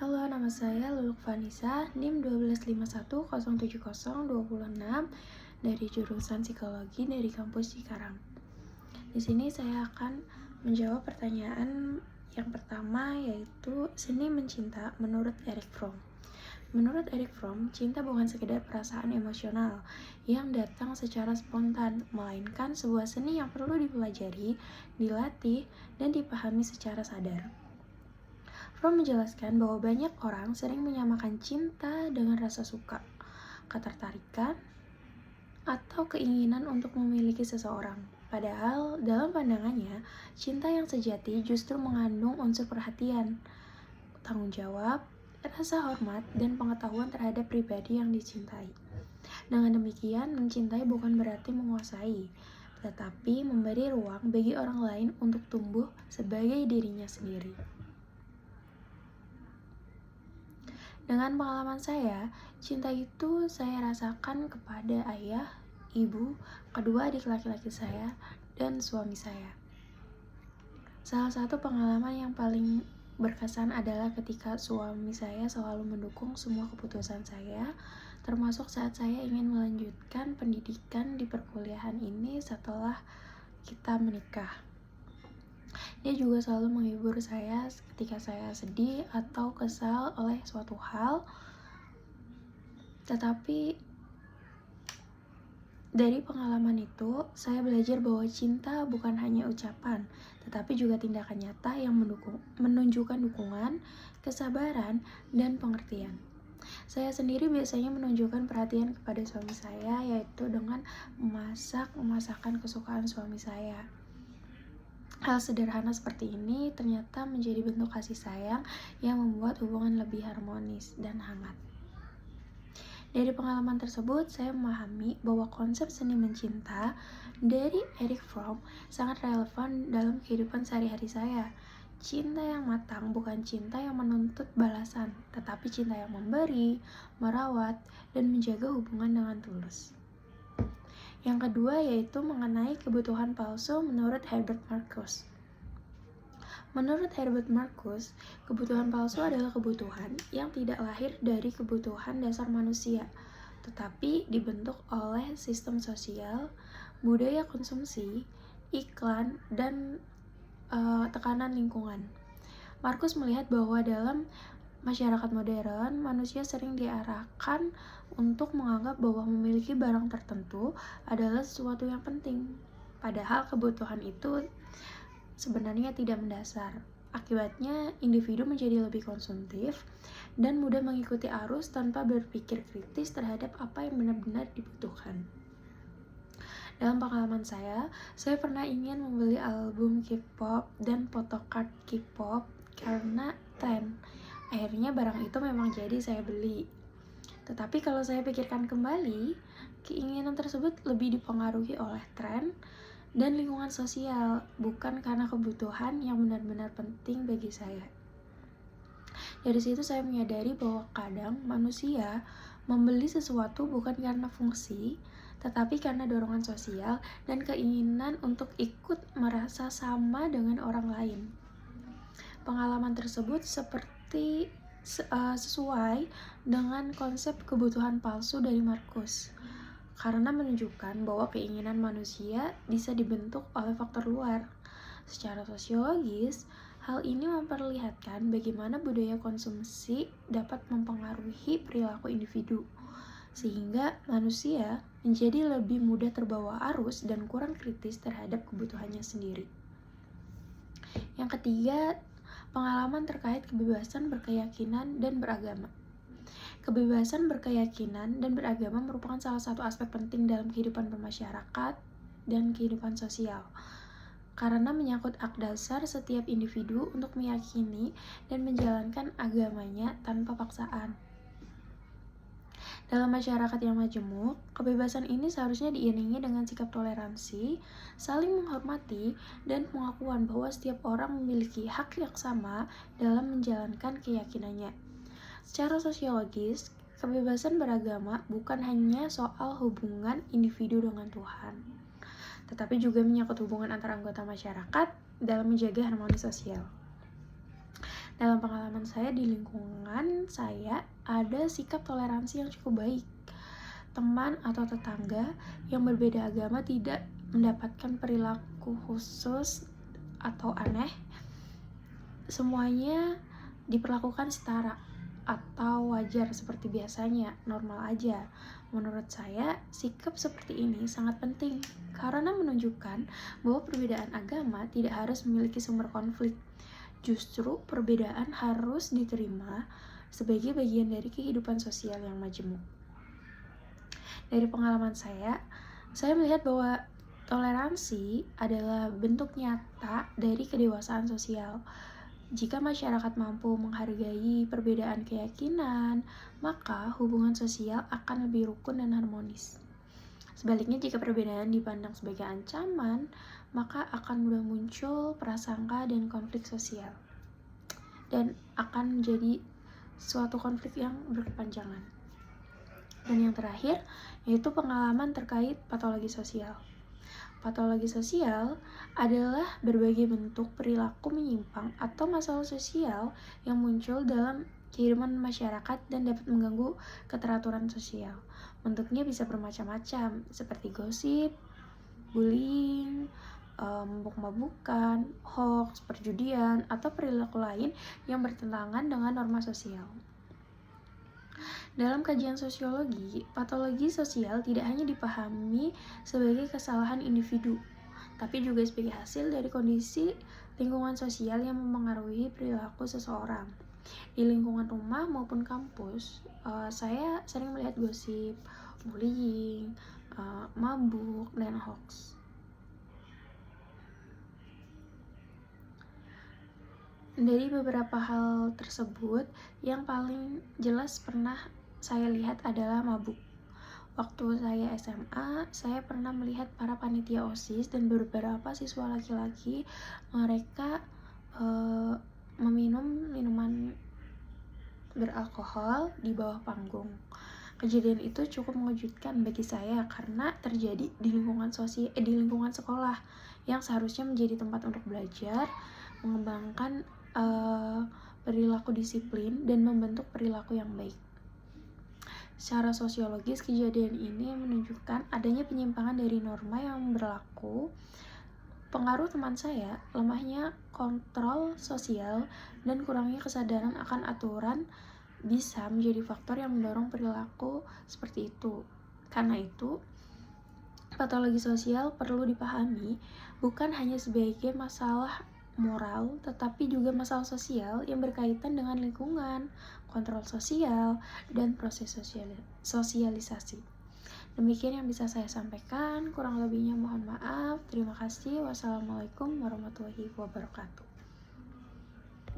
Halo, nama saya Luluk Vanessa, NIM 125107026 dari jurusan Psikologi dari kampus Cikarang. Di sini saya akan menjawab pertanyaan yang pertama, yaitu seni mencinta menurut Erich Fromm. Menurut Erich Fromm, cinta bukan sekedar perasaan emosional yang datang secara spontan, melainkan sebuah seni yang perlu dipelajari, dilatih, dan dipahami secara sadar. Fromm menjelaskan bahwa banyak orang sering menyamakan cinta dengan rasa suka, ketertarikan, atau keinginan untuk memiliki seseorang. Padahal, dalam pandangannya, cinta yang sejati justru mengandung unsur perhatian, tanggung jawab, rasa hormat, dan pengetahuan terhadap pribadi yang dicintai. Dengan demikian, mencintai bukan berarti menguasai, tetapi memberi ruang bagi orang lain untuk tumbuh sebagai dirinya sendiri. Dengan pengalaman saya, cinta itu saya rasakan kepada ayah, ibu, kedua adik laki-laki saya, dan suami saya. Salah satu pengalaman yang paling berkesan adalah ketika suami saya selalu mendukung semua keputusan saya, termasuk saat saya ingin melanjutkan pendidikan di perkuliahan ini setelah kita menikah. Dia juga selalu menghibur saya ketika saya sedih atau kesal oleh suatu hal. Tetapi dari pengalaman itu, saya belajar bahwa cinta bukan hanya ucapan, tetapi juga tindakan nyata yang menunjukkan dukungan, kesabaran, dan pengertian. Saya sendiri biasanya menunjukkan perhatian kepada suami saya, yaitu dengan memasak masakan kesukaan suami saya. Hal sederhana seperti ini ternyata menjadi bentuk kasih sayang yang membuat hubungan lebih harmonis dan hangat. Dari pengalaman tersebut, saya memahami bahwa konsep seni mencinta dari Erich Fromm sangat relevan dalam kehidupan sehari-hari saya. Cinta yang matang bukan cinta yang menuntut balasan, tetapi cinta yang memberi, merawat, dan menjaga hubungan dengan tulus. Yang kedua yaitu mengenai kebutuhan palsu menurut Herbert Marcuse. Menurut Herbert Marcuse, kebutuhan palsu adalah kebutuhan yang tidak lahir dari kebutuhan dasar manusia, tetapi dibentuk oleh sistem sosial, budaya konsumsi, iklan, dan tekanan lingkungan. Marcuse melihat bahwa dalam masyarakat modern, manusia sering diarahkan untuk menganggap bahwa memiliki barang tertentu adalah sesuatu yang penting. Padahal kebutuhan itu sebenarnya tidak mendasar. Akibatnya, individu menjadi lebih konsumtif dan mudah mengikuti arus tanpa berpikir kritis terhadap apa yang benar-benar dibutuhkan. Dalam pengalaman saya pernah ingin membeli album K-pop dan photocard K-pop karena tren. Akhirnya barang itu memang jadi saya beli. Tetapi kalau saya pikirkan kembali, keinginan tersebut lebih dipengaruhi oleh tren dan lingkungan sosial, bukan karena kebutuhan yang benar-benar penting bagi saya. Dari situ saya menyadari bahwa kadang manusia membeli sesuatu bukan karena fungsi, tetapi karena dorongan sosial dan keinginan untuk ikut merasa sama dengan orang lain. Pengalaman tersebut sesuai dengan konsep kebutuhan palsu dari Marcuse, karena menunjukkan bahwa keinginan manusia bisa dibentuk oleh faktor luar. Secara sosiologis, hal ini memperlihatkan bagaimana budaya konsumsi dapat mempengaruhi perilaku individu, sehingga manusia menjadi lebih mudah terbawa arus dan kurang kritis terhadap kebutuhannya sendiri. Yang ketiga, pengalaman terkait kebebasan berkeyakinan dan beragama. Kebebasan berkeyakinan dan beragama merupakan salah satu aspek penting dalam kehidupan bermasyarakat dan kehidupan sosial, karena menyangkut hak dasar setiap individu untuk meyakini dan menjalankan agamanya tanpa paksaan. Dalam masyarakat yang majemuk, kebebasan ini seharusnya diiringi dengan sikap toleransi, saling menghormati, dan pengakuan bahwa setiap orang memiliki hak yang sama dalam menjalankan keyakinannya. Secara sosiologis, kebebasan beragama bukan hanya soal hubungan individu dengan Tuhan, tetapi juga menyangkut hubungan antar anggota masyarakat dalam menjaga harmoni sosial. Dalam pengalaman saya di lingkungan saya ada sikap toleransi yang cukup baik. Teman atau tetangga yang berbeda agama tidak mendapatkan perilaku khusus atau aneh. Semuanya diperlakukan setara atau wajar seperti biasanya, normal aja. Menurut saya, sikap seperti ini sangat penting karena menunjukkan bahwa perbedaan agama tidak harus memiliki sumber konflik. Justru perbedaan harus diterima sebagai bagian dari kehidupan sosial yang majemuk. Dari pengalaman saya melihat bahwa toleransi adalah bentuk nyata dari kedewasaan sosial. Jika masyarakat mampu menghargai perbedaan keyakinan, maka hubungan sosial akan lebih rukun dan harmonis. Sebaliknya, jika perbedaan dipandang sebagai ancaman, maka akan mudah muncul prasangka dan konflik sosial. Dan akan menjadi suatu konflik yang berkepanjangan. Dan yang terakhir, yaitu pengalaman terkait patologi sosial. Patologi sosial adalah berbagai bentuk perilaku menyimpang atau masalah sosial yang muncul dalam kehidupan masyarakat dan dapat mengganggu keteraturan sosial. Bentuknya bisa bermacam-macam, seperti gosip, bullying, mabuk-mabukan, hoax, perjudian, atau perilaku lain yang bertentangan dengan norma sosial. Dalam kajian sosiologi, patologi sosial tidak hanya dipahami sebagai kesalahan individu, tapi juga sebagai hasil dari kondisi lingkungan sosial yang memengaruhi perilaku seseorang. Di lingkungan rumah maupun kampus, saya sering melihat gosip, bullying, mabuk, dan hoax. Dari beberapa hal tersebut, yang paling jelas pernah saya lihat adalah mabuk. Waktu saya SMA, saya pernah melihat para panitia OSIS dan beberapa siswa laki-laki mereka meminum minuman beralkohol di bawah panggung. Kejadian itu cukup mengejutkan bagi saya karena terjadi di lingkungan sekolah yang seharusnya menjadi tempat untuk belajar, mengembangkan perilaku disiplin dan membentuk perilaku yang baik. Secara sosiologis, kejadian ini menunjukkan adanya penyimpangan dari norma yang berlaku. Pengaruh teman saya, lemahnya kontrol sosial, dan kurangnya kesadaran akan aturan bisa menjadi faktor yang mendorong perilaku seperti itu. Karena itu, patologi sosial perlu dipahami bukan hanya sebagai masalah moral, tetapi juga masalah sosial yang berkaitan dengan lingkungan, kontrol sosial, dan proses sosialisasi. Demikian yang bisa saya sampaikan, kurang lebihnya mohon maaf. Terima kasih. Wassalamualaikum warahmatullahi wabarakatuh.